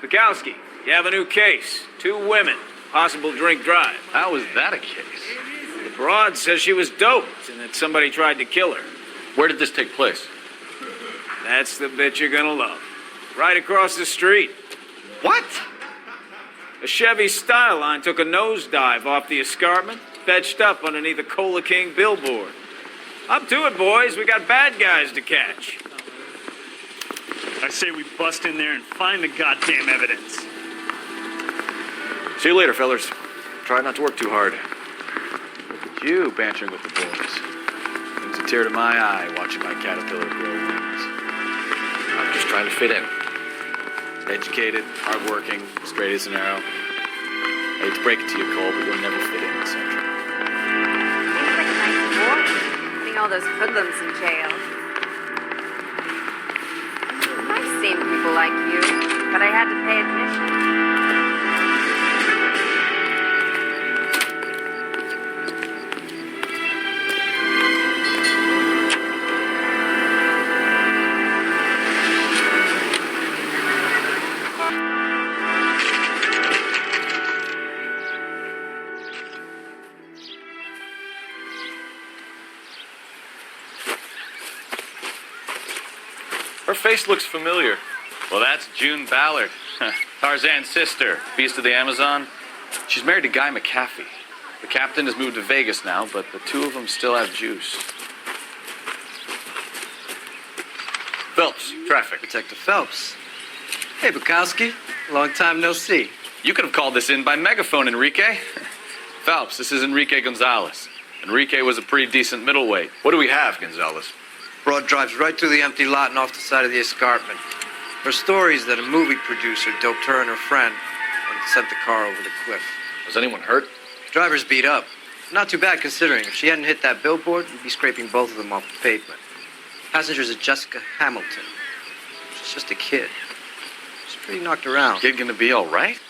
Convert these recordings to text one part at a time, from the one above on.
Bukowski, you have a new case. 2 women, possible drink drive. How is that a case? The broad says she was doped and that somebody tried to kill her. Where did this take place? That's the bit you're gonna love. Right across the street. What? A Chevy Styline took a nosedive off the escarpment, fetched up underneath a Cola King billboard. Up to it, boys. We got bad guys to catch. I say we bust in there and find the goddamn evidence. See you later, fellas. Try not to work too hard. Look at you bantering with the boys. Brings a tear to my eye watching my caterpillar grow wings. I'm just trying to fit in. Educated, hardworking, straight as an arrow. I hate to break it to you, Cole, but you'll never fit in the Central. Seems like a nice reward, putting all those hoodlums in jail. I've seen people like you, but I had to pay admission. Her face looks familiar. Well, that's June Ballard, Tarzan's sister, beast of the Amazon. She's married to Guy McAfee. The captain has moved to Vegas now, but the 2 of them still have juice. Phelps, traffic. Detective Phelps. Hey, Bukowski. Long time no see. You could have called this in by megaphone, Enrique. Phelps, this is Enrique Gonzalez. Enrique was a pretty decent middleweight. What do we have, Gonzalez? Broad drives right through the empty lot and off the side of the escarpment. Her story is that a movie producer doped her and her friend and sent the car over the cliff. Was anyone hurt? Driver's beat up. Not too bad considering. If she hadn't hit that billboard, you'd be scraping both of them off the pavement. Passenger's a Jessica Hamilton. She's just a kid. She's pretty knocked around. Kid gonna be all right?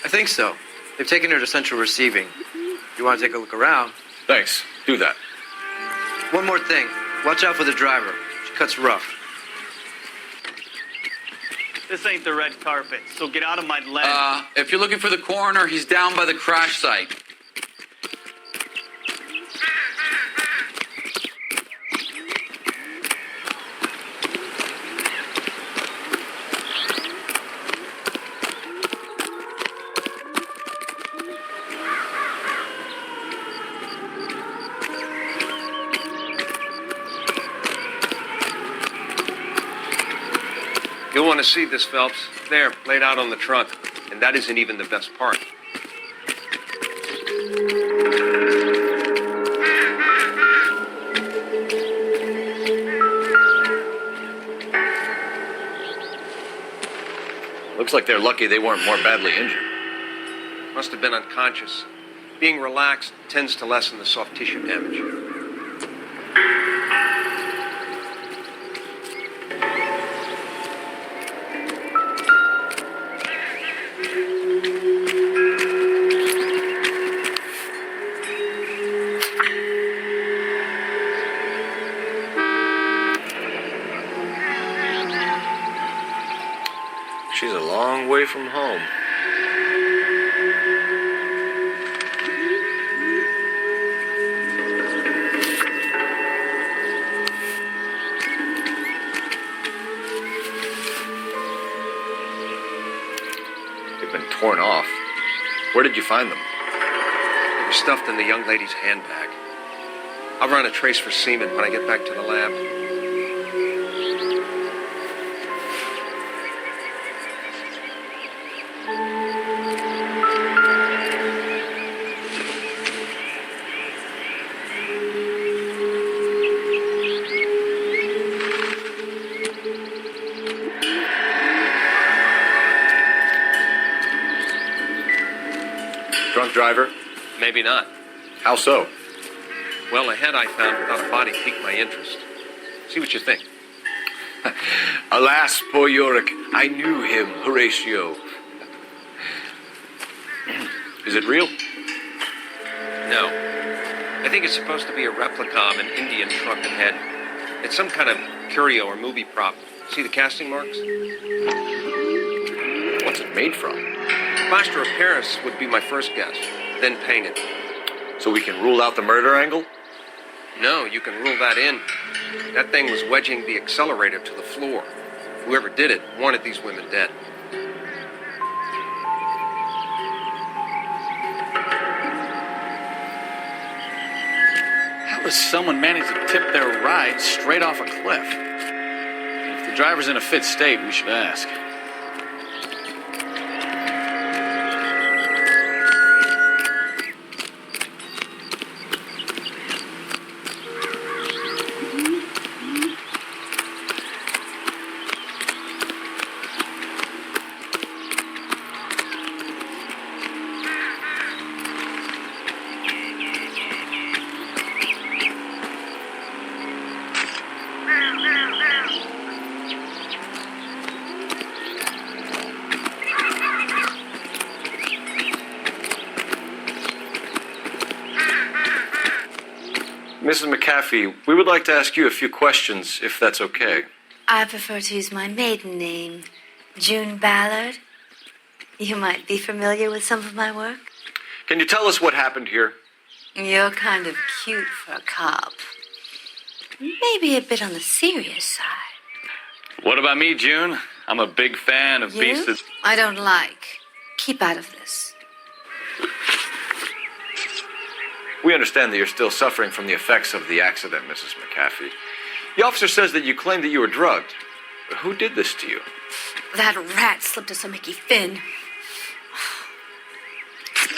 I think so. They've taken her to Central Receiving. If you want to take a look around. Thanks. Do that. One more thing. Watch out for the driver. She cuts rough. This ain't the red carpet, so get out of my lens. If you're looking for the coroner, he's down by the crash site. You'll want to see this, Phelps. There, laid out on the trunk. And that isn't even the best part. Looks like they're lucky they weren't more badly injured. Must have been unconscious. Being relaxed tends to lessen the soft tissue damage. She's a long way from home. They've been torn off. Where did you find them? They were stuffed in the young lady's handbag. I'll run a trace for semen when I get back to the lab. Drunk driver? Maybe not. How so? Well, the head I found without a body piqued my interest. See what you think. Alas, poor Yorick, I knew him, Horatio. Is it real? No. I think it's supposed to be a replica of an Indian trunk and head. It's some kind of curio or movie prop. See the casting marks? What's it made from? Plaster of Paris would be my first guess, then painted. So we can rule out the murder angle? No, you can rule that in. That thing was wedging the accelerator to the floor. Whoever did it wanted these women dead. How does someone manage to tip their ride straight off a cliff? If the driver's in a fit state, we should ask. Mrs. McAfee, we would like to ask you a few questions, if that's okay. I prefer to use my maiden name, June Ballard. You might be familiar with some of my work. Can you tell us what happened here? You're kind of cute for a cop. Maybe a bit on the serious side. What about me, June? I'm a big fan of You? beasts. I don't like. Keep out of this. We understand that you're still suffering from the effects of the accident, Mrs. McAfee. The officer says that you claimed that you were drugged. Who did this to you? That rat slipped us a Mickey Finn.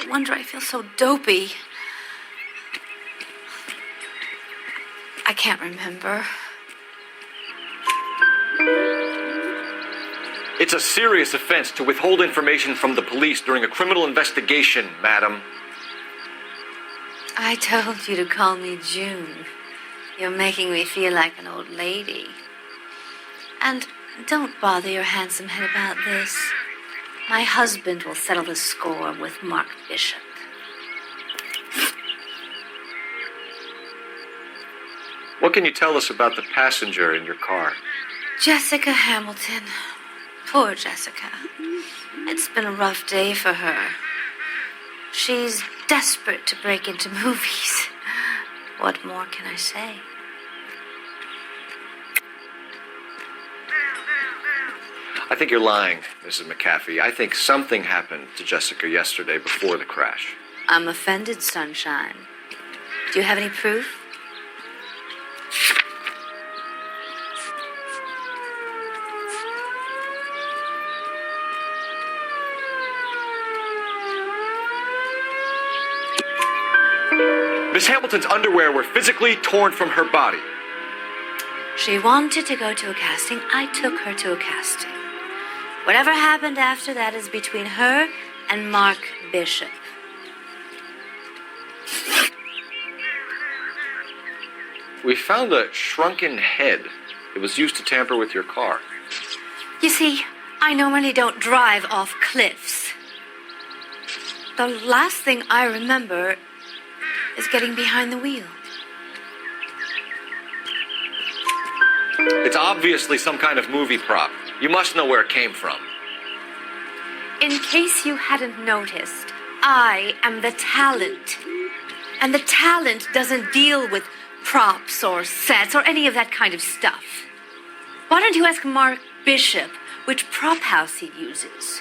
No wonder I feel so dopey. I can't remember. It's a serious offense to withhold information from the police during a criminal investigation, madam. I told you to call me June. You're making me feel like an old lady. And don't bother your handsome head about this. My husband will settle the score with Mark Bishop. What can you tell us about the passenger in your car? Jessica Hamilton. Poor Jessica. It's been a rough day for her. She's desperate to break into movies. What more can I say? I think you're lying, Mrs. McAfee. I think something happened to Jessica yesterday before the crash. I'm offended, Sunshine. Do you have any proof? Miss Hamilton's underwear were physically torn from her body. She wanted to go to a casting. I took her to a casting. Whatever happened after that is between her and Mark Bishop. We found a shrunken head. It was used to tamper with your car. You see, I normally don't drive off cliffs. The last thing I remember is getting behind the wheel. It's obviously some kind of movie prop. You must know where it came from. In case you hadn't noticed, I am the talent. And the talent doesn't deal with props or sets or any of that kind of stuff. Why don't you ask Mark Bishop which prop house he uses?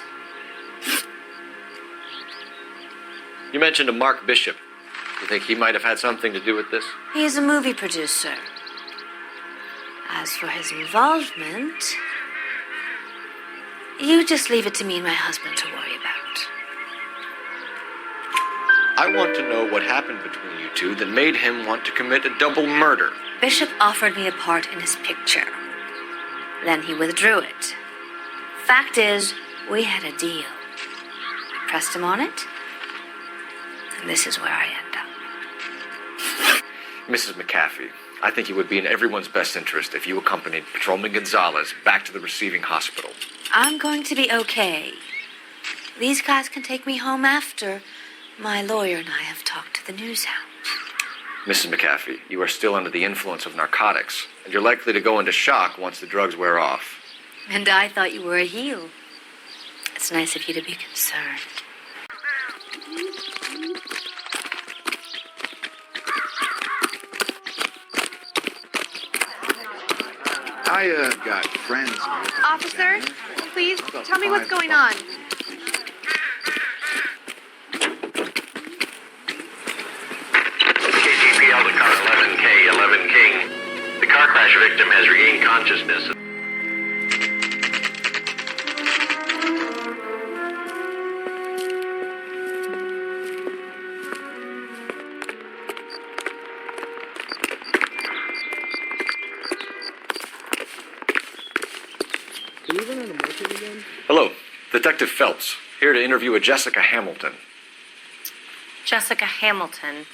You mentioned a Mark Bishop. You think he might have had something to do with this? He is a movie producer. As for his involvement, you just leave it to me and my husband to worry about. I want to know what happened between you two that made him want to commit a double murder. Bishop offered me a part in his picture. Then he withdrew it. Fact is, we had a deal. I pressed him on it, and this is where I end up. Mrs. McAfee, I think it would be in everyone's best interest if you accompanied Patrolman Gonzalez back to the receiving hospital. I'm going to be okay. These guys can take me home after my lawyer and I have talked to the news hound. Mrs. McAfee, you are still under the influence of narcotics, and you're likely to go into shock once the drugs wear off. And I thought you were a heel. It's nice of you to be concerned. I got friends here. Officer, please tell me what's going on. KGPL to car 11K, 11 King. The car crash victim has regained consciousness. Hello, Detective Phelps, here to interview a Jessica Hamilton. Jessica Hamilton.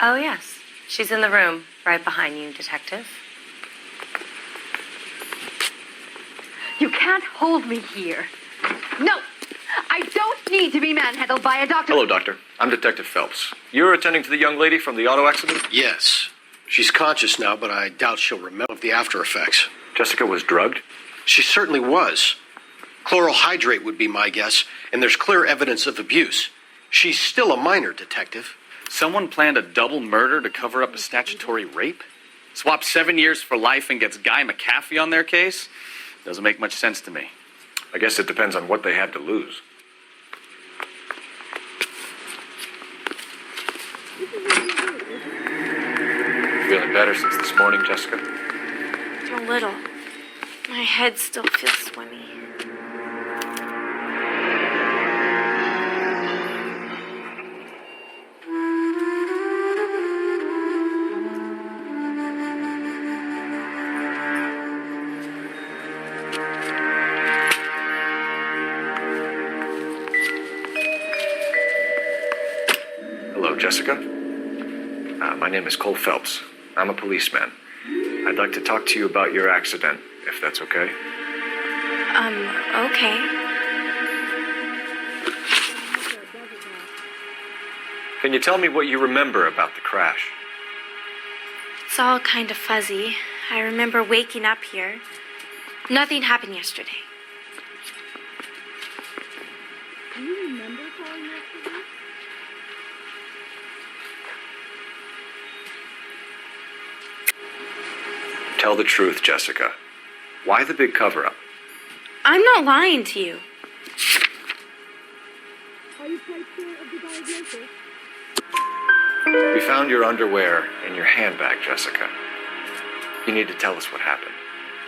Oh, yes. She's in the room, right behind you, Detective. You can't hold me here. No, I don't need to be manhandled by a doctor. Hello, Doctor. I'm Detective Phelps. You're attending to the young lady from the auto accident? Yes. She's conscious now, but I doubt she'll remember the after effects. Jessica was drugged? She certainly was. Chloral hydrate would be my guess, and there's clear evidence of abuse. She's still a minor, Detective. Someone planned a double murder to cover up a statutory rape? Swap 7 years for life and gets Guy McAfee on their case? Doesn't make much sense to me. I guess it depends on what they had to lose. Feeling better since this morning, Jessica? A little. My head still feels swimmy. Hello, Jessica. My name is Cole Phelps. I'm a policeman. I'd like to talk to you about your accident, if that's okay. Okay. Can you tell me what you remember about the crash? It's all kind of fuzzy. I remember waking up here. Nothing happened yesterday. Do you remember calling yesterday? Tell the truth, Jessica. Why the big cover-up? I'm not lying to you. Are you quite sure of the diagnosis? We found your underwear in your handbag, Jessica. You need to tell us what happened.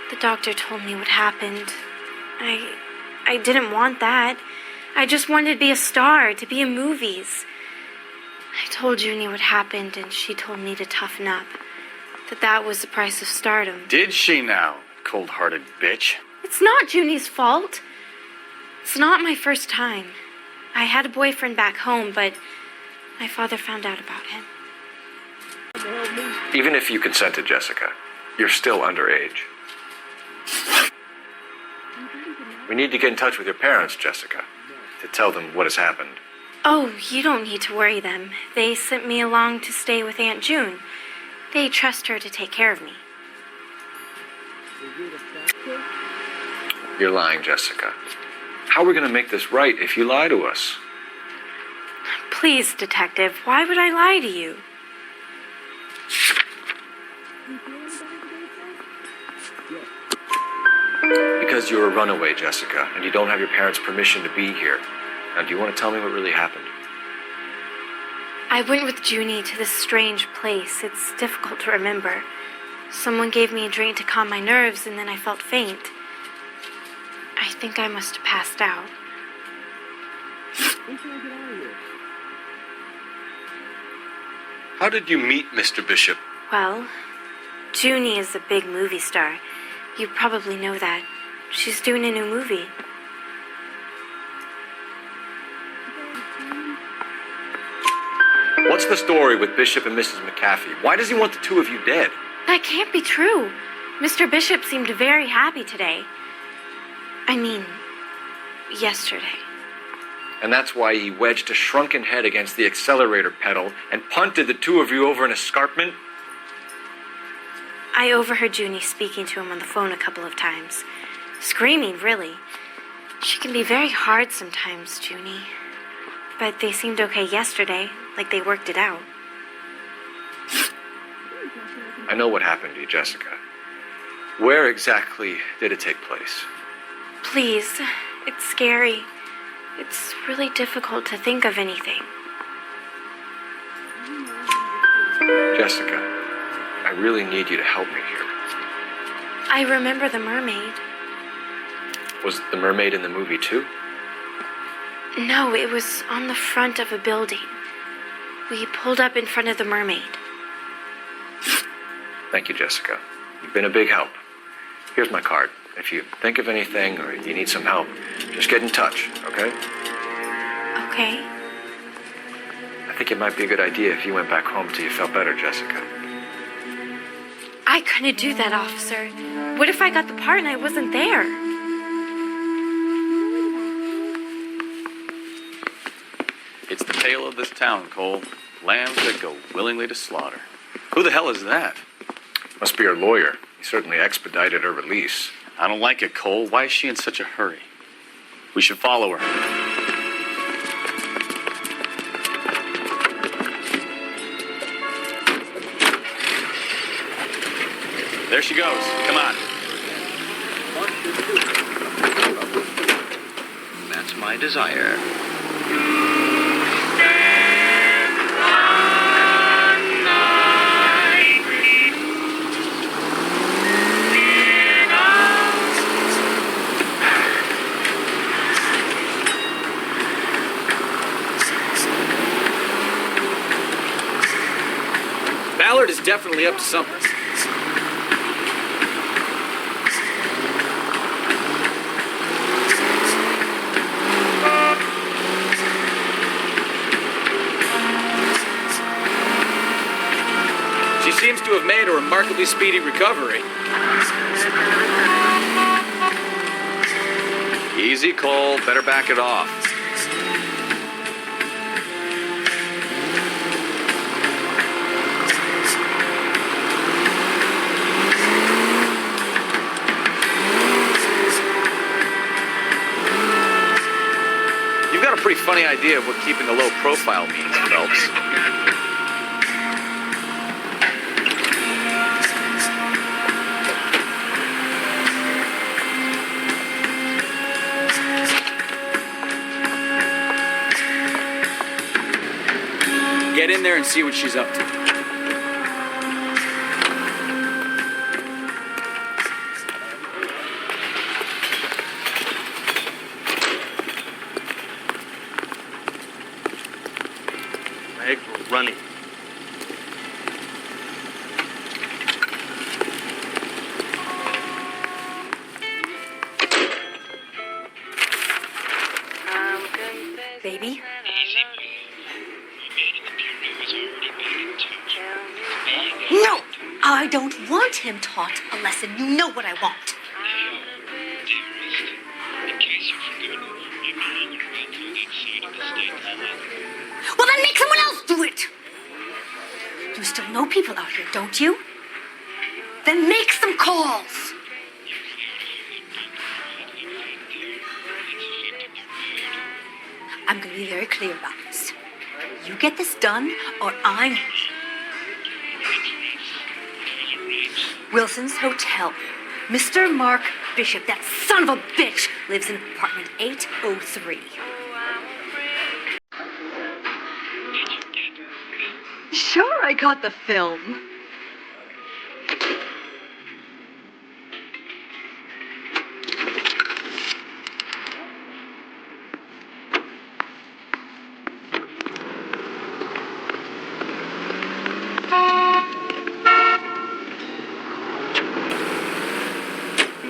The doctor told me what happened. I didn't want that. I just wanted to be a star, to be in movies. I told Junie what happened, and she told me to toughen up. That was the price of stardom. Did she now, cold-hearted bitch? It's not Junie's fault. It's not my first time. I had a boyfriend back home, but my father found out about him. Even if you consented, Jessica, you're still underage. We need to get in touch with your parents, Jessica, to tell them what has happened. Oh, you don't need to worry them. They sent me along to stay with Aunt June. They trust her to take care of me. You're lying, Jessica. How are we going to make this right if you lie to us? Please, Detective, why would I lie to you? Because you're a runaway, Jessica, and you don't have your parents' permission to be here. Now, do you want to tell me what really happened? I went with Junie to this strange place. It's difficult to remember. Someone gave me a drink to calm my nerves, and then I felt faint. I think I must have passed out. How did you meet Mr. Bishop? Well, Junie is a big movie star. You probably know that. She's doing a new movie. What's the story with Bishop and Mrs. McAfee? Why does he want the two of you dead? That can't be true. Mr. Bishop seemed very happy today. I mean, yesterday. And that's why he wedged a shrunken head against the accelerator pedal and punted the two of you over an escarpment? I overheard Junie speaking to him on the phone a couple of times. Screaming, really. She can be very hard sometimes, Junie. But they seemed okay yesterday, like they worked it out. I know what happened to you, Jessica. Where exactly did it take place? Please, it's scary. It's really difficult to think of anything. Jessica, I really need you to help me here. I remember the mermaid. Was the mermaid in the movie too? No, it was on the front of a building. We pulled up in front of the mermaid. Thank you, Jessica. You've been a big help. Here's my card. If you think of anything or you need some help, just get in touch, okay? Okay. I think it might be a good idea if you went back home till you felt better, Jessica. I couldn't do that, officer. What if I got the part and I wasn't there? It's the tale of this town, Cole. Lambs that go willingly to slaughter. Who the hell is that? Must be her lawyer. He certainly expedited her release. I don't like it, Cole. Why is she in such a hurry? We should follow her. There she goes. Come on. That's my desire. Ballard is definitely up to something. She seems to have made a remarkably speedy recovery. Easy, Cole. Better back it off. You've got a pretty funny idea of what keeping a low profile means, Phelps. Get in there and see what she's up to. We're running. Baby? No! I don't want him taught a lesson. You know what I want. Well, then make someone else do it! You still know people out here, don't you? Then make some calls! I'm going to be very clear about this. You get this done, or I'm... Wilson's Hotel. Mr. Mark Bishop, that son of a bitch, lives in apartment 803. Sure, I got the film.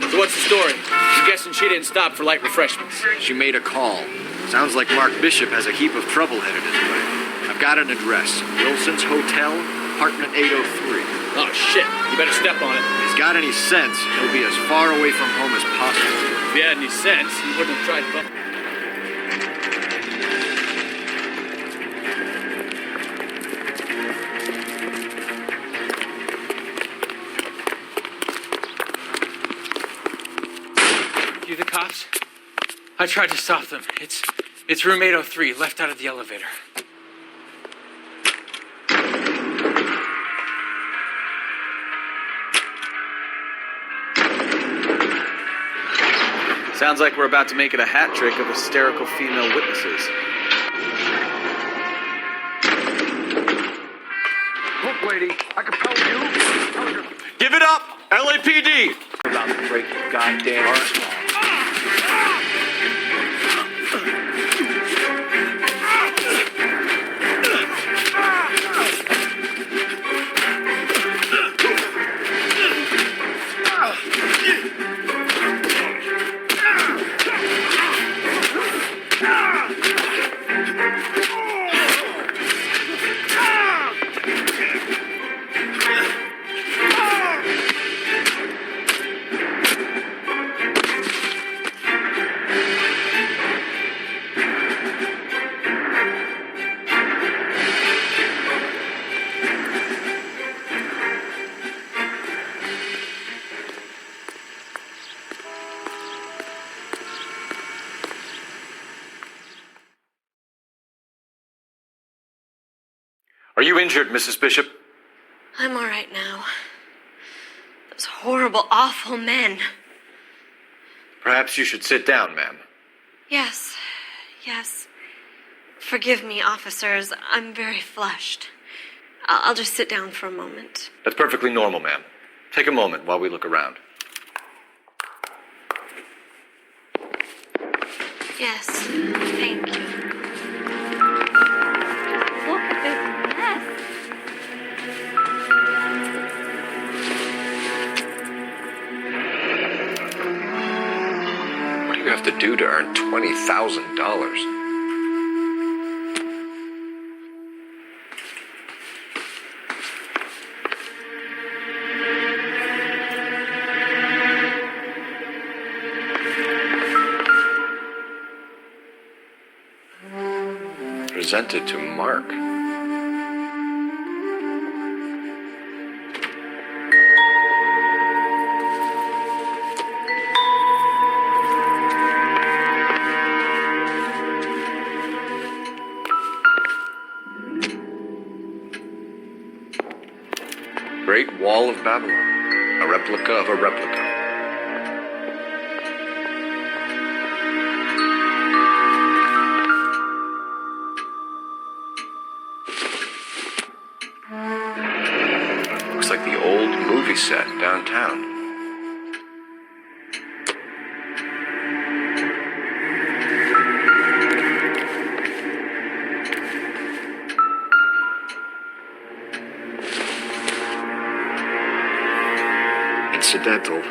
So what's the story? I'm guessing she didn't stop for light refreshments. She made a call. Sounds like Mark Bishop has a heap of trouble headed his way. I've got an address. Wilson's Hotel, apartment 803. Oh, shit. You better step on it. If he's got any sense, he'll be as far away from home as possible. If he had any sense, he wouldn't have tried to... You the cops? I tried to stop them. It's room 803, left out of the elevator. Sounds like we're about to make it a hat trick of hysterical female witnesses. Look, lady, I can tell you. Give it up! LAPD! About to break your goddamn arm. Are you injured, Mrs. Bishop? I'm all right now. Those horrible, awful men. Perhaps you should sit down, ma'am. Yes. Forgive me, officers. I'm very flushed. I'll just sit down for a moment. That's perfectly normal, ma'am. Take a moment while we look around. Yes, thank you. Look at this mess. What do you have to do to earn $20,000? Presented to Mark. Great Wall of Babylon, a replica of a replica. Looks like the old movie set downtown. Incidental.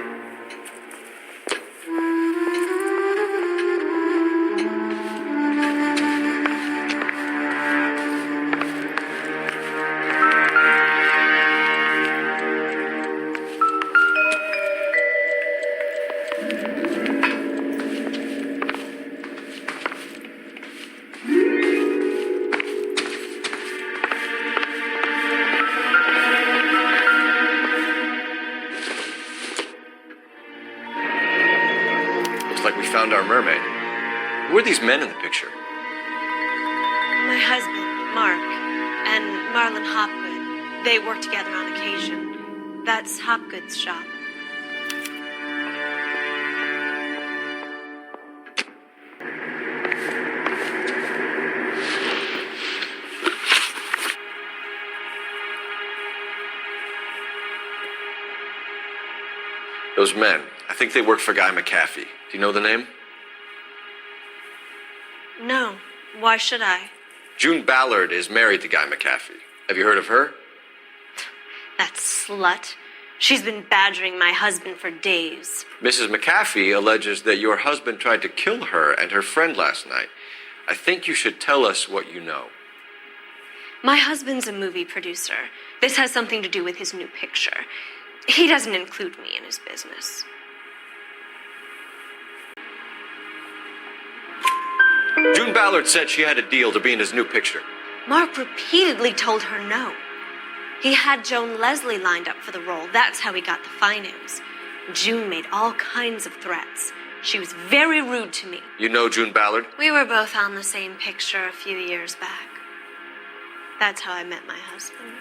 Found our mermaid. Who are these men in the picture? My husband, Mark, and Marlon Hopgood. They work together on occasion. That's Hopgood's shop. Those men, I think they work for Guy McAfee. Do you know the name? No. Why should I? June Ballard is married to Guy McAfee. Have you heard of her? That slut. She's been badgering my husband for days. Mrs. McAfee alleges that your husband tried to kill her and her friend last night. I think you should tell us what you know. My husband's a movie producer. This has something to do with his new picture. He doesn't include me in his business. June Ballard said she had a deal to be in his new picture. Mark repeatedly told her no. He had Joan Leslie lined up for the role. That's how he got the finance. June made all kinds of threats. She was very rude to me. You know June Ballard? We were both on the same picture a few years back. That's how I met my husband.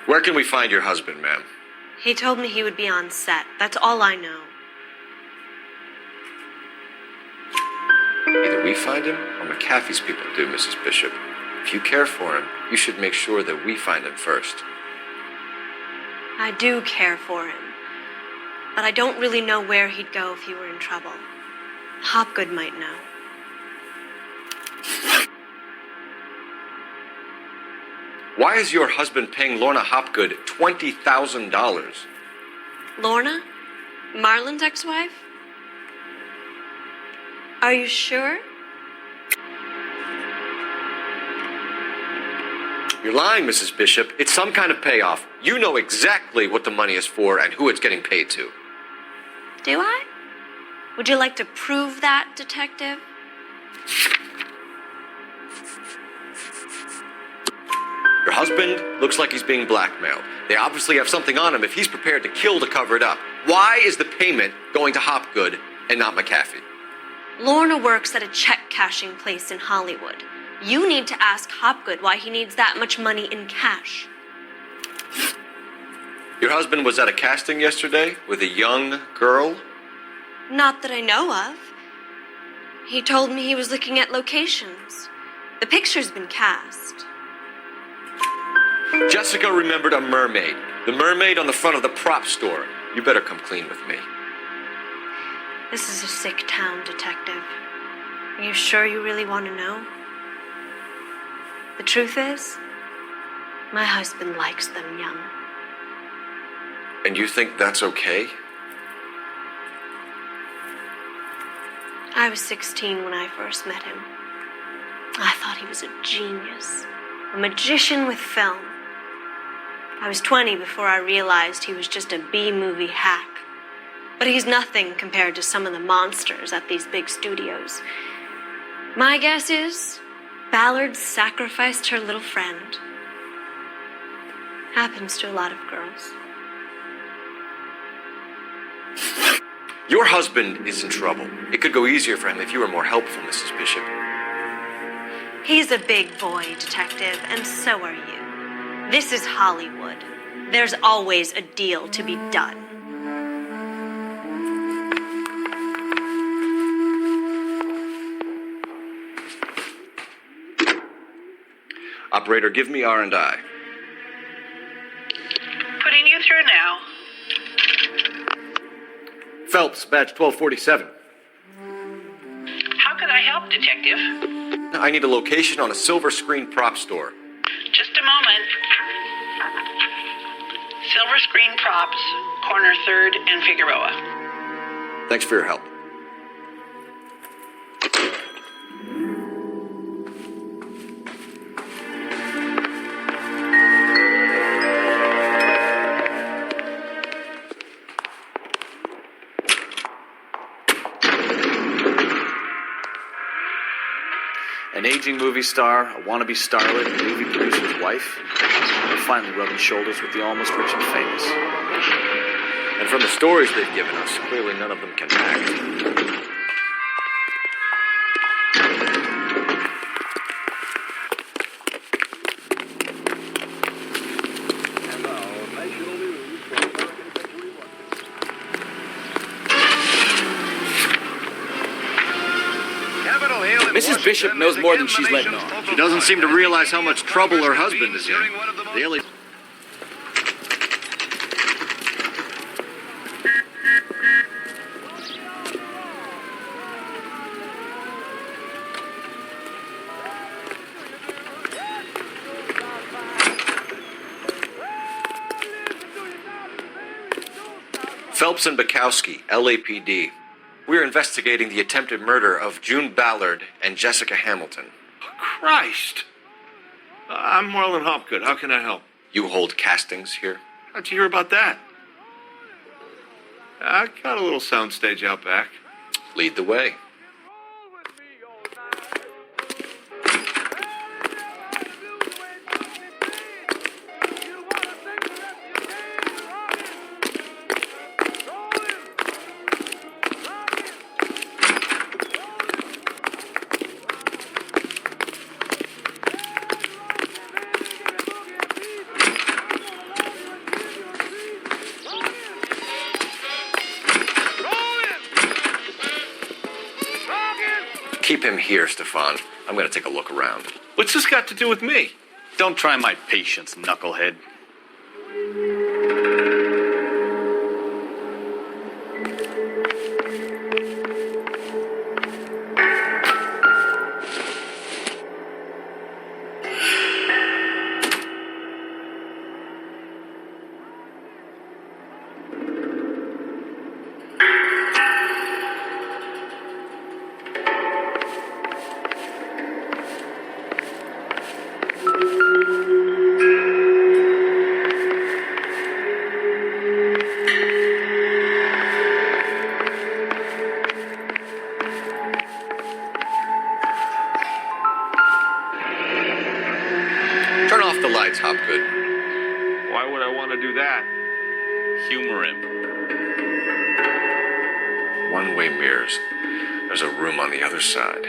Where can we find your husband, ma'am? He told me he would be on set. That's all I know. Either we find him or McAfee's people do, Mrs. Bishop. If you care for him, you should make sure that we find him first. I do care for him. But I don't really know where he'd go if he were in trouble. Hopgood might know. Why is your husband paying Lorna Hopgood $20,000? Lorna? Marlon's ex-wife? Are you sure? You're lying, Mrs. Bishop. It's some kind of payoff. You know exactly what the money is for and who it's getting paid to. Do I? Would you like to prove that, Detective? Your husband looks like he's being blackmailed. They obviously have something on him if he's prepared to kill to cover it up. Why is the payment going to Hopgood and not McAfee? Lorna works at a check-cashing place in Hollywood. You need to ask Hopgood why he needs that much money in cash. Your husband was at a casting yesterday with a young girl? Not that I know of. He told me he was looking at locations. The picture's been cast. Jessica remembered a mermaid. The mermaid on the front of the prop store. You better come clean with me. This is a sick town, Detective. Are you sure you really want to know? The truth is, my husband likes them young. And you think that's okay? I was 16 when I first met him. I thought he was a genius, a magician with film. I was 20 before I realized he was just a B-movie hack. But he's nothing compared to some of the monsters at these big studios. My guess is Ballard sacrificed her little friend. Happens to a lot of girls. Your husband is in trouble. It could go easier for him if you were more helpful, Mrs. Bishop. He's a big boy, Detective, and so are you. This is Hollywood. There's always a deal to be done. Operator, give me R&I. Putting you through now. Phelps, badge 1247. How can I help, Detective? I need a location on a silver screen prop store. Just a moment. Silver Screen Props, corner 3rd and Figueroa. Thanks for your help. An aging movie star, a wannabe starlet, a movie producer's wife. They're finally rubbing shoulders with the almost rich and famous. And from the stories they've given us, clearly none of them can act. Mrs. Bishop knows more than she's letting on. She doesn't seem to realize how much trouble her husband is in. Daily. Phelps and Bukowski, LAPD. We're investigating the attempted murder of June Ballard and Jessica Hamilton. Christ! I'm Marlon Hopgood. How can I help? You hold castings here? How'd you hear about that? I got a little soundstage out back. Lead the way. Keep him here, Stefan. I'm going to take a look around. What's this got to do with me? Don't try my patience, knucklehead. Turn off the lights, Hopgood. Why would I want to do that? Humor him. One-way mirrors. There's a room on the other side.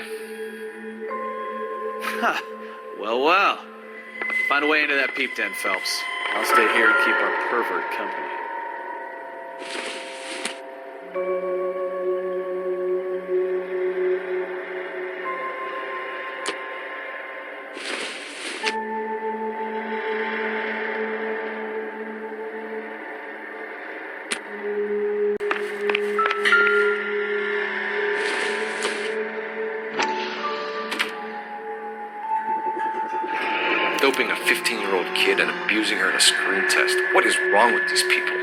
Well. Find a way into that peep den, Phelps. I'll stay here and keep our pervert company. Doping a 15-year-old kid and abusing her in a screen test. What is wrong with these people?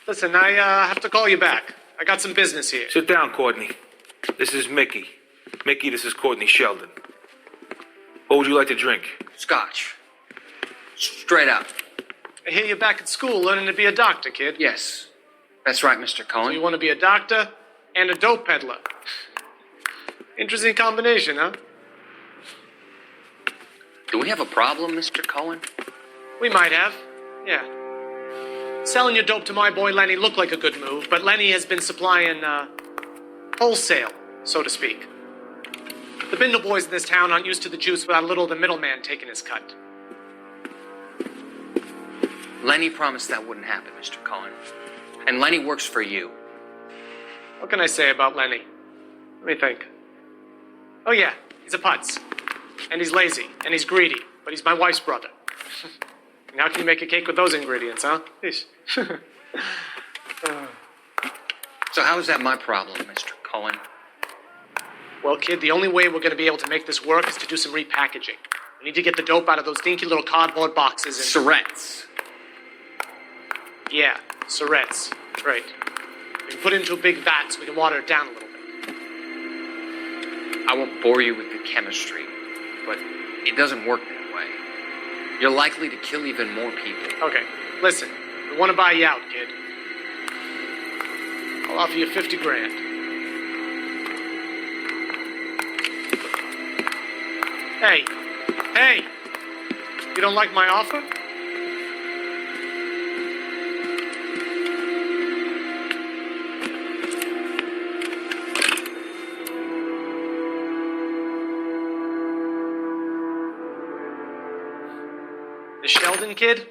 Listen, I have to call you back. I got some business here. Sit down, Courtney. This is Mickey. Mickey, this is Courtney Sheldon. What would you like to drink? Scotch. Straight up. I hear you're back at school learning to be a doctor, kid. Yes. That's right, Mr. So Cohen. you want to be a doctor and a dope peddler. Interesting combination, huh? Do we have a problem, Mr. Cohen? We might have. Yeah. Selling your dope to my boy Lenny looked like a good move, but Lenny has been supplying, wholesale, so to speak. The Bindle boys in this town aren't used to the juice without a little of the middleman taking his cut. Lenny promised that wouldn't happen, Mr. Cohen. And Lenny works for you. What can I say about Lenny? Let me think. Oh yeah, he's a putz. And he's lazy, and he's greedy, but he's my wife's brother. And how can you make a cake with those ingredients, huh? Yeesh. So how is that my problem, Mr. Cohen? Well, kid, the only way we're going to be able to make this work is to do some repackaging. We need to get the dope out of those dinky little cardboard boxes and... Surrettes. Yeah, Surrettes. Right. We can put it into a big vat so we can water it down a little bit. I won't bore you with the chemistry, but it doesn't work that way. You're likely to kill even more people. Okay, listen. We want to buy you out, kid. I'll offer you 50 grand. Hey! You don't like my offer? The Sheldon kid?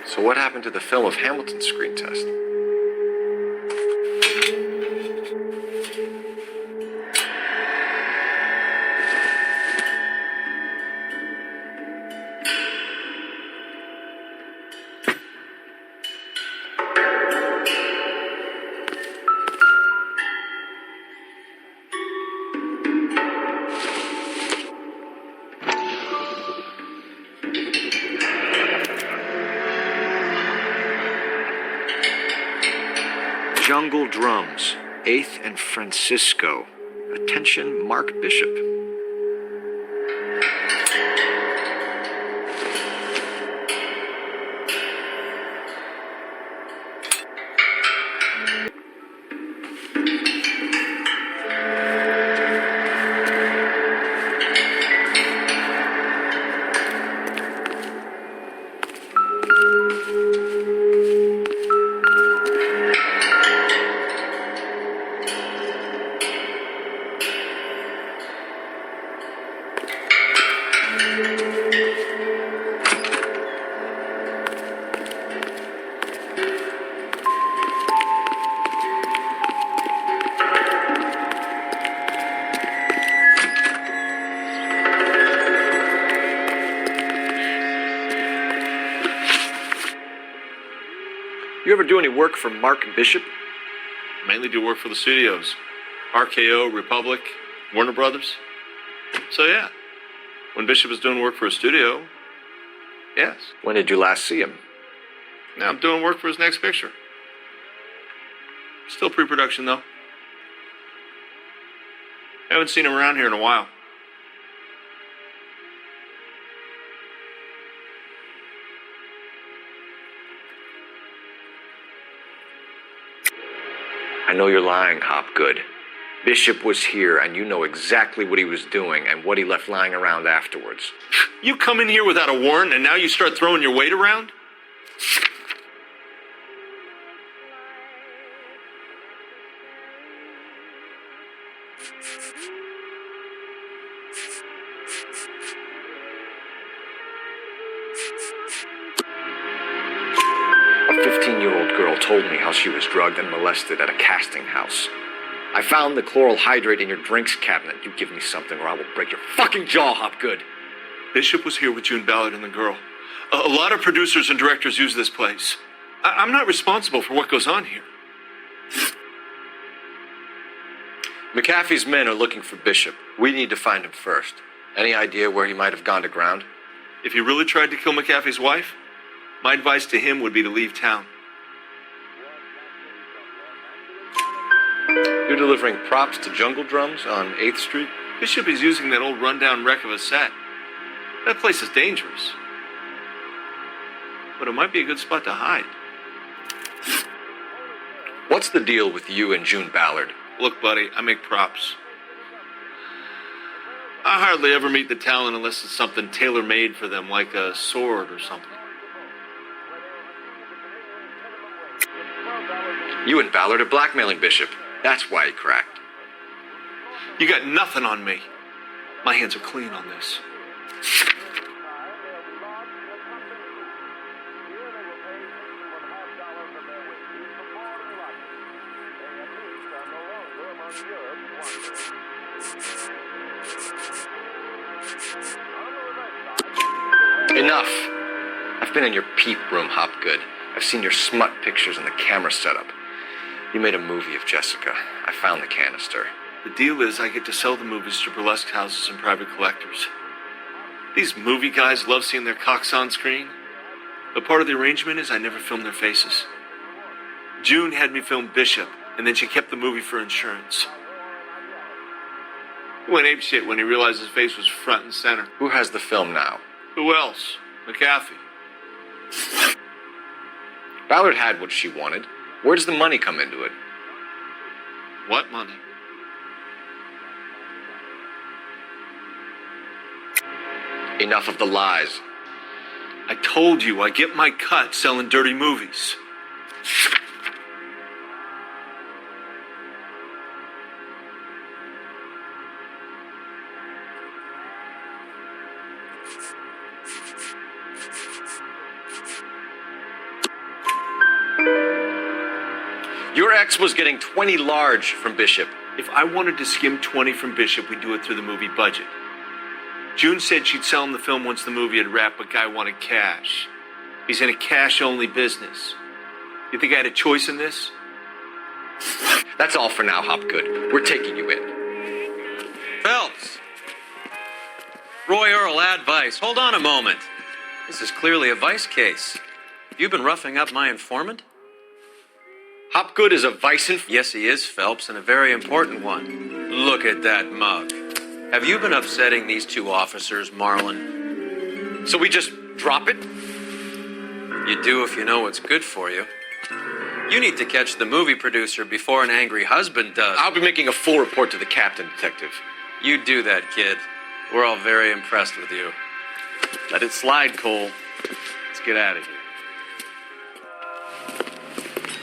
So what happened to the film of Hamilton's screen test? Jungle Drums, 8th and Francisco. Attention, Mark Bishop. You ever do any work for Mark Bishop? Mainly do work for the studios. RKO, Republic, Warner Brothers. So yeah, when Bishop is doing work for a studio, yes. When did you last see him? Now I'm doing work for his next picture. Still pre-production though. Haven't seen him around here in a while. I know you're lying, Hopgood. Bishop was here, and you know exactly what he was doing and what he left lying around afterwards. You come in here without a warrant and now you start throwing your weight around? A 15-year-old girl told me how she was drugged and molested at a casting house. I found the chloral hydrate in your drinks cabinet. You give me something or I will break your fucking jaw, Hopgood. Bishop was here with June Ballard and the girl. A lot of producers and directors use this place. I'm not responsible for what goes on here. McAfee's men are looking for Bishop. We need to find him first. Any idea where he might have gone to ground? If he really tried to kill McAfee's wife, my advice to him would be to leave town. You're delivering props to Jungle Drums on 8th Street? Bishop is using that old rundown wreck of a set. That place is dangerous. But it might be a good spot to hide. What's the deal with you and June Ballard? Look, buddy, I make props. I hardly ever meet the talent unless it's something tailor-made for them, like a sword or something. You and Ballard are blackmailing Bishop. That's why he cracked. You got nothing on me. My hands are clean on this. Enough. I've been in your peep room, Hopgood. I've seen your smut pictures and the camera setup. You made a movie of Jessica. I found the canister. The deal is I get to sell the movies to burlesque houses and private collectors. These movie guys love seeing their cocks on screen. But part of the arrangement is I never film their faces. June had me film Bishop, and then she kept the movie for insurance. He went apeshit when he realized his face was front and center. Who has the film now? Who else? McAfee. Ballard had what she wanted. Where does the money come into it? What money? Enough of the lies. I told you I get my cut selling dirty movies. Your ex was getting 20 large from Bishop. If I wanted to skim 20 from Bishop, we'd do it through the movie budget. June said she'd sell him the film once the movie had wrapped, but Guy wanted cash. He's in a cash-only business. You think I had a choice in this? That's all for now, Hopgood. We're taking you in. Phelps! Roy Earl, advice. Hold on a moment. This is clearly a vice case. You've been roughing up my informant? Hopgood is a vice Yes, he is, Phelps, and a very important one. Look at that mug. Have you been upsetting these two officers, Marlin? So we just drop it? You do if you know what's good for you. You need to catch the movie producer before an angry husband does. I'll be making a full report to the captain, Detective. You do that, kid. We're all very impressed with you. Let it slide, Cole. Let's get out of here.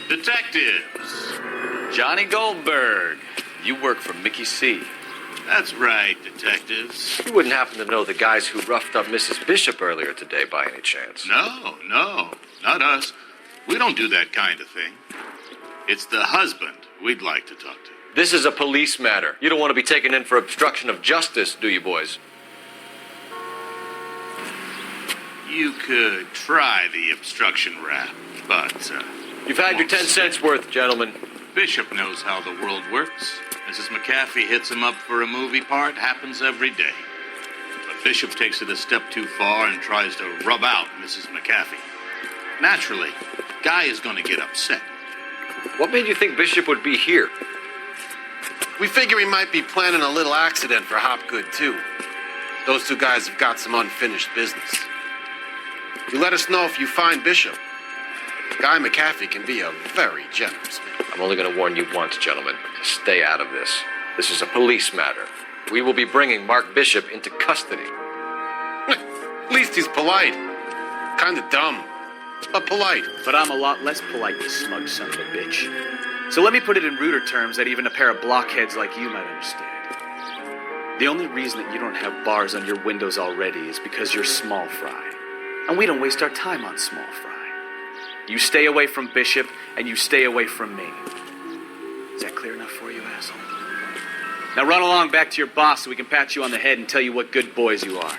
Detectives. Johnny Goldberg. You work for Mickey C. That's right, detectives. You wouldn't happen to know the guys who roughed up Mrs. Bishop earlier today by any chance? No, not us. We don't do that kind of thing. It's the husband we'd like to talk to. This is a police matter. You don't want to be taken in for obstruction of justice, do you, boys? You could try the obstruction rap, but... You've had your 10 cents worth, gentlemen. Bishop knows how the world works. Mrs. McAfee hits him up for a movie part. Happens every day. But Bishop takes it a step too far and tries to rub out Mrs. McAfee. Naturally, Guy is going to get upset. What made you think Bishop would be here? We figure he might be planning a little accident for Hopgood, too. Those two guys have got some unfinished business. You let us know if you find Bishop. Guy McAfee can be a very generous man. I'm only going to warn you once, gentlemen. Stay out of this. This is a police matter. We will be bringing Mark Bishop into custody. At least he's polite. Kind of dumb, but polite. But I'm a lot less polite, you smug son of a bitch. So let me put it in ruder terms that even a pair of blockheads like you might understand. The only reason that you don't have bars on your windows already is because you're small fry. And we don't waste our time on small fry. You stay away from Bishop, and you stay away from me. Is that clear enough for you, asshole? Now run along back to your boss so we can pat you on the head and tell you what good boys you are.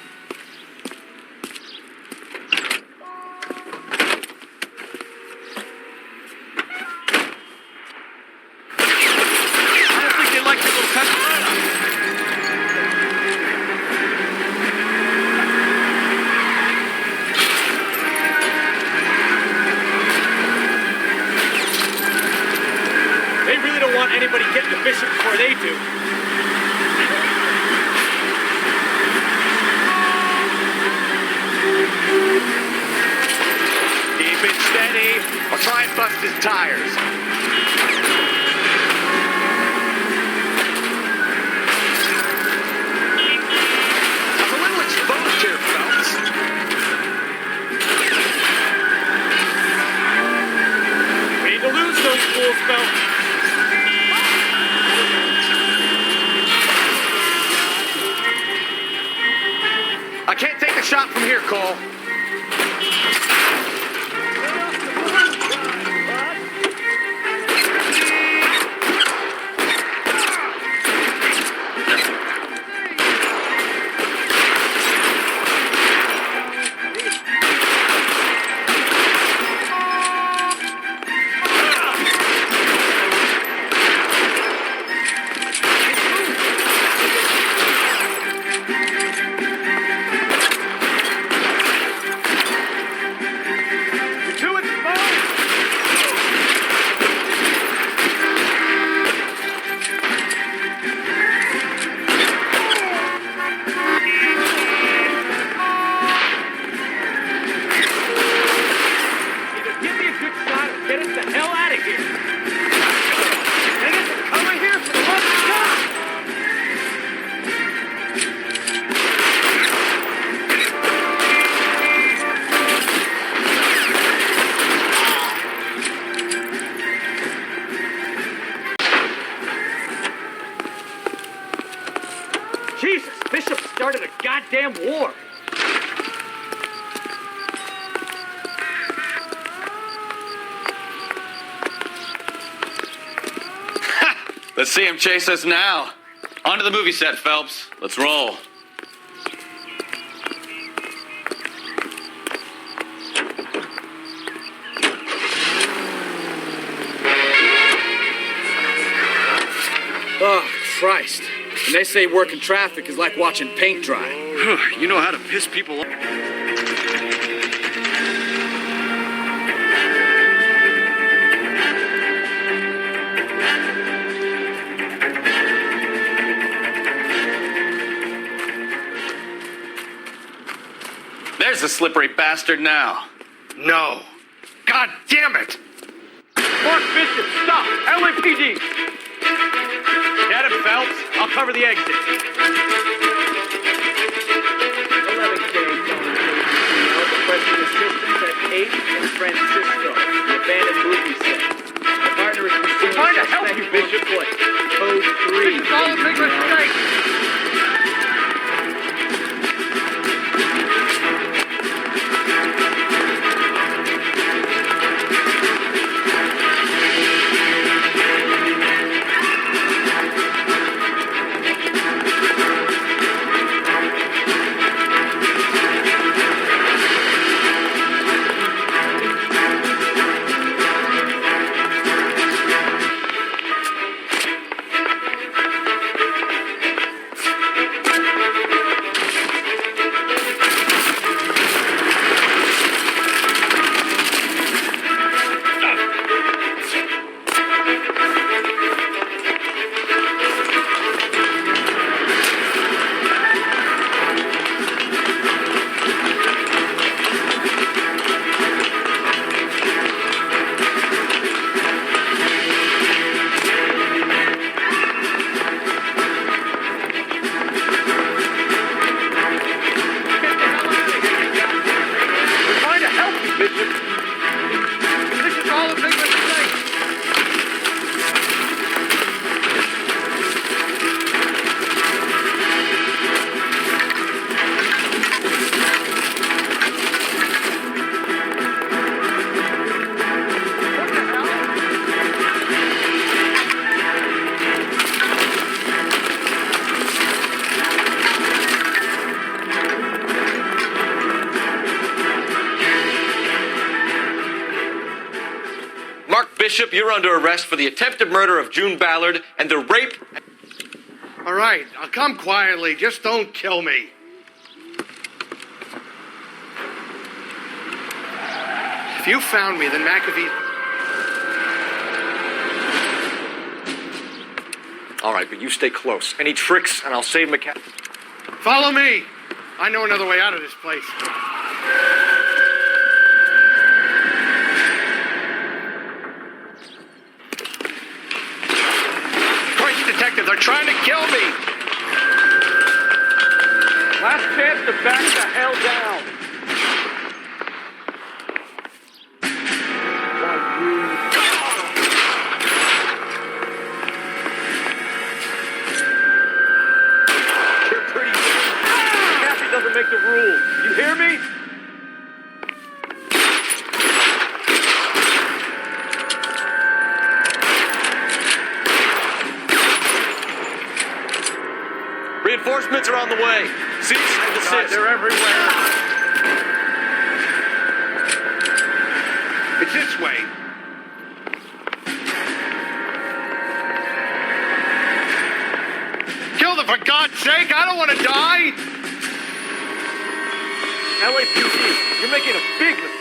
Anybody getting to Bishop before they do. Keep it steady, or try and bust his tires. I'm a little exposed here, Phelps. We need to lose those fools, Phelps. I can't take the shot from here, Cole. Jesus, Bishop started a goddamn war. Let's see him chase us now. Onto the movie set, Phelps. Let's roll. Oh, Christ. And they say working traffic is like watching paint dry. You know how to piss people off. There's the slippery bastard now. No. God damn it! Mark Bishop, stop! LAPD! Get him, Phelps. I'll cover the exit. 11K, requesting assistance at 8 in Francisco, the abandoned movie set. The partner is pursuing. Trying to help you, Bishop. Code 3. This is all a big mistake. Bishop, you're under arrest for the attempted murder of June Ballard and the rape. All right, I'll come quietly. Just don't kill me. If you found me, then McAfee... All right, but you stay close. Any tricks, and I'll save McCaffrey. Follow me. I know another way out of this place. Detective, they're trying to kill me! Last chance to back the hell down! You're pretty... Kathy doesn't make the rules. You hear me? Reinforcements are on the way. Cease and desist. They're everywhere. It's this way. Kill them, for God's sake! I don't want to die! LAPD, you're making a big mistake.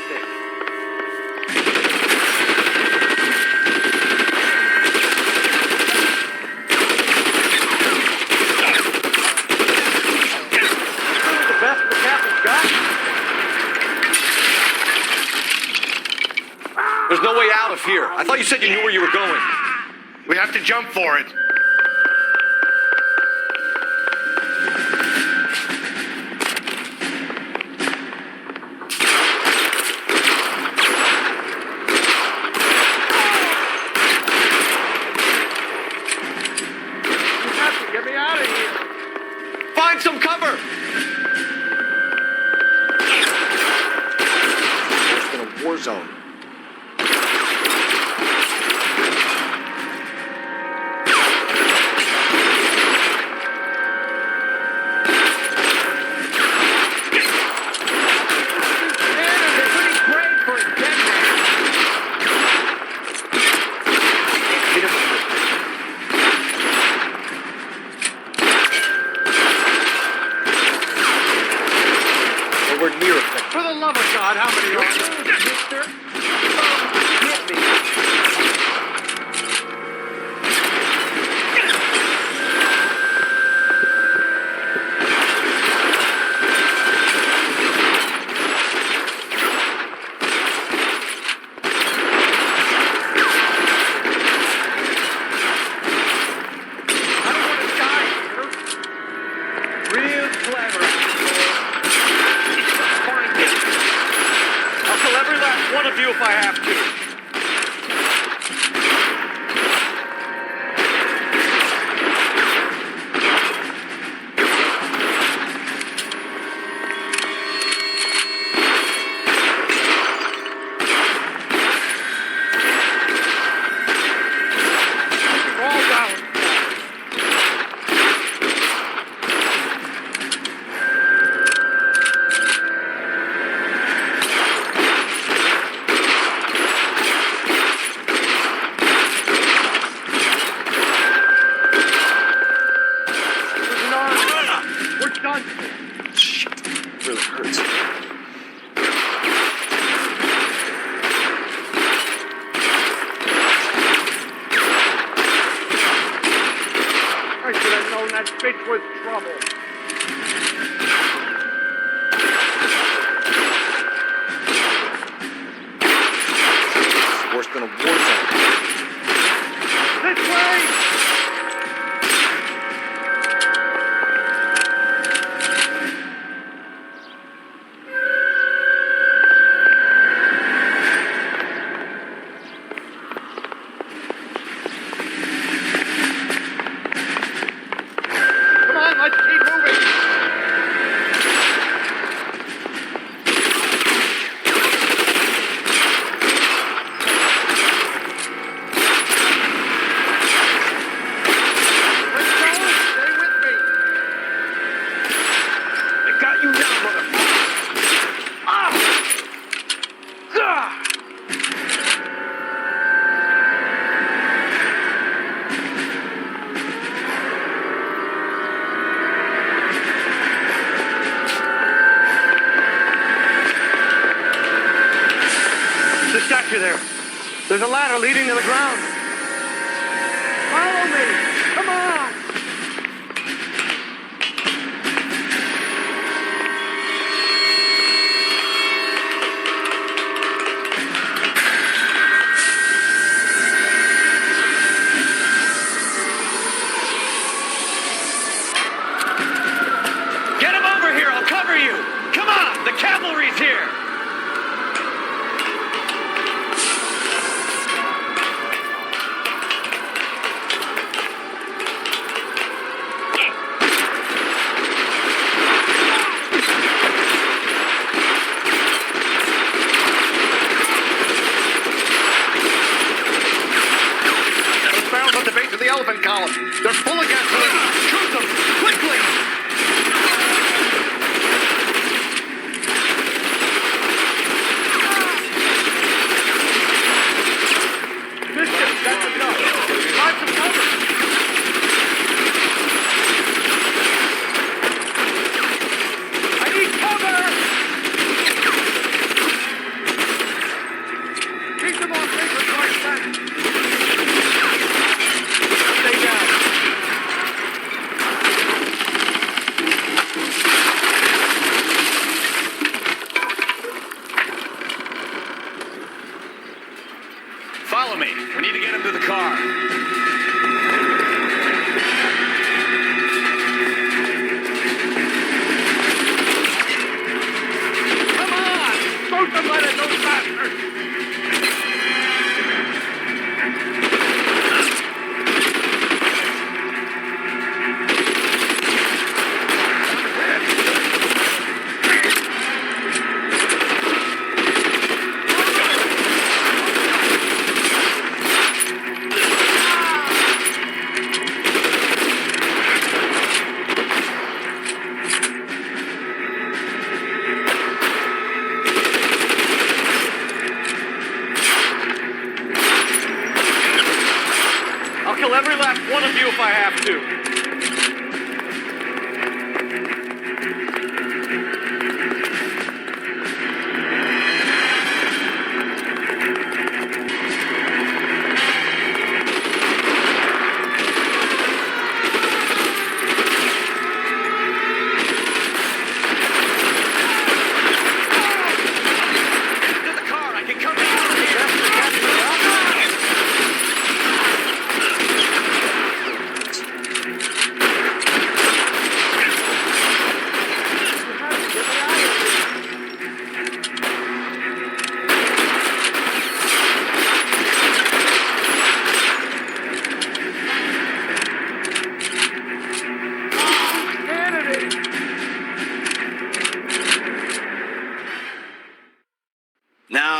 There's no way out of here. I thought you said you knew where you were going. We have to jump for it. You have to get me out of here. Find some cover! It's been a war zone. For the love of God, how many are there, mister? Hit me. I don't want to die here. Real clever. I'll kill every last one of you if I have to. All down. We're done. Shit. It really hurts. I should have known that bitch was trouble. It's worse than a war zone. This way! Come on, let's keep moving. Let's go. Stay with me. I got you now, motherfucker. Ah! Ah! The statue there. There's a ladder leading to the ground. Follow me. Come on. Get him over here! I'll cover you! Come on! The cavalry's here! Those barrels at the base of the elephant column. They're full of gasoline. Shoot them quickly.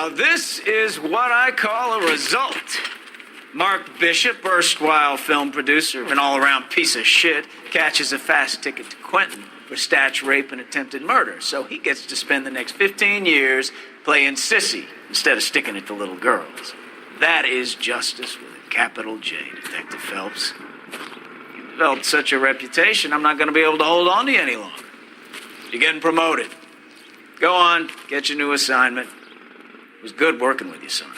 Now, this is what I call a result. Mark Bishop, erstwhile film producer, an all-around piece of shit, catches a fast ticket to Quentin for snatch, rape, and attempted murder. So he gets to spend the next 15 years playing sissy instead of sticking it to little girls. That is justice with a capital J, Detective Phelps. You developed such a reputation, I'm not going to be able to hold on to you any longer. You're getting promoted. Go on, get your new assignment. It was good working with you, son.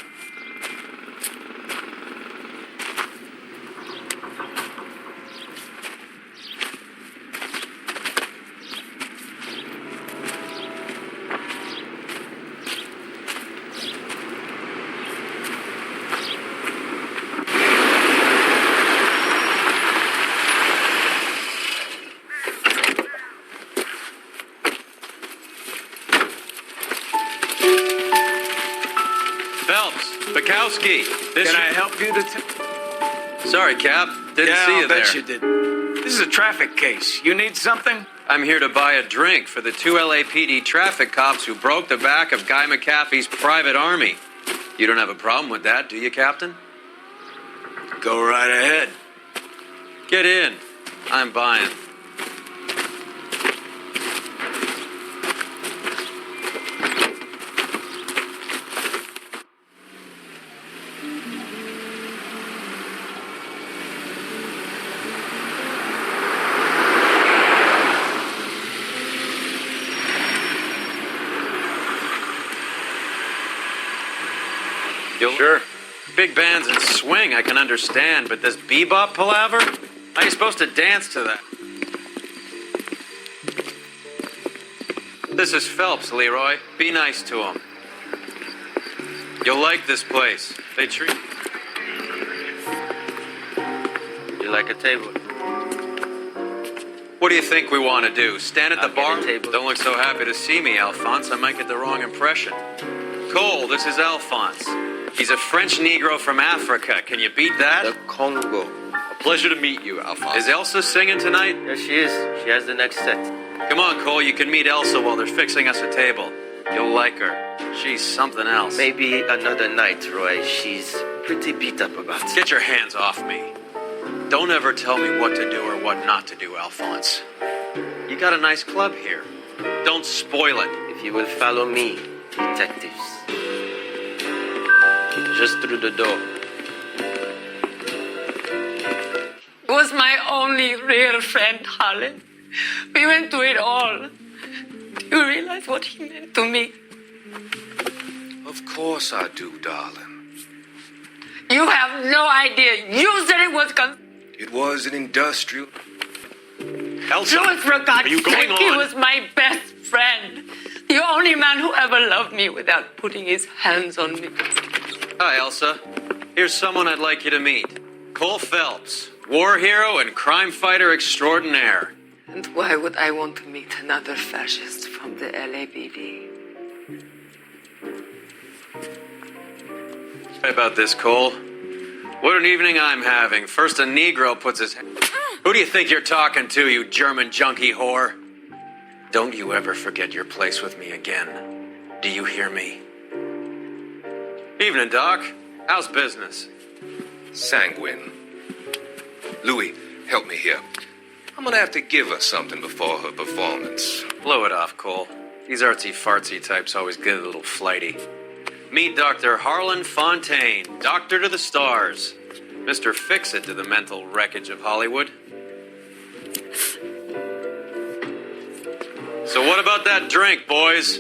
Can I help you? Sorry, Cap. Didn't see you there. Yeah, I bet you did. This is a traffic case. You need something? I'm here to buy a drink for the 2 LAPD traffic cops who broke the back of Guy McAfee's private army. You don't have a problem with that, do you, Captain? Go right ahead. Get in. I'm buying. Sure. Big bands and swing, I can understand, but this bebop palaver? How are you supposed to dance to that? This is Phelps, Leroy. Be nice to him. You'll like this place. They treat... You like a table? What do you think we want to do? Stand at the bar? Don't look so happy to see me, Alphonse. I might get the wrong impression. Cole, this is Alphonse. He's a French Negro from Africa. Can you beat that? The Congo. A pleasure to meet you, Alphonse. Is Elsa singing tonight? Yes, she is. She has the next set. Come on, Cole. You can meet Elsa while they're fixing us a table. You'll like her. She's something else. Maybe another night, Roy. She's pretty beat up about it. Get your hands off me. Don't ever tell me what to do or what not to do, Alphonse. You got a nice club here. Don't spoil it. If you will follow me, detectives. Just through the door. He was my only real friend, Harlan. We went through it all. Do you realize what he meant to me? Of course I do, darling. You have no idea. You said it was It was an industrial... Elsa, Louis, for God's are you going sake, on? he was my best friend. The only man who ever loved me without putting his hands on me. Hi, Elsa. Here's someone I'd like you to meet. Cole Phelps, war hero and crime fighter extraordinaire. And why would I want to meet another fascist from the LAPD? Sorry about this, Cole. What an evening I'm having. First a Negro puts his... Who do you think you're talking to, you German junkie whore? Don't you ever forget your place with me again. Do you hear me? Evening, Doc. How's business? Sanguine. Louis, help me here. I'm gonna have to give her something before her performance. Blow it off, Cole. These artsy-fartsy types always get a little flighty. Meet Dr. Harlan Fontaine, doctor to the stars. Mr. Fix-It to the mental wreckage of Hollywood. So what about that drink, boys?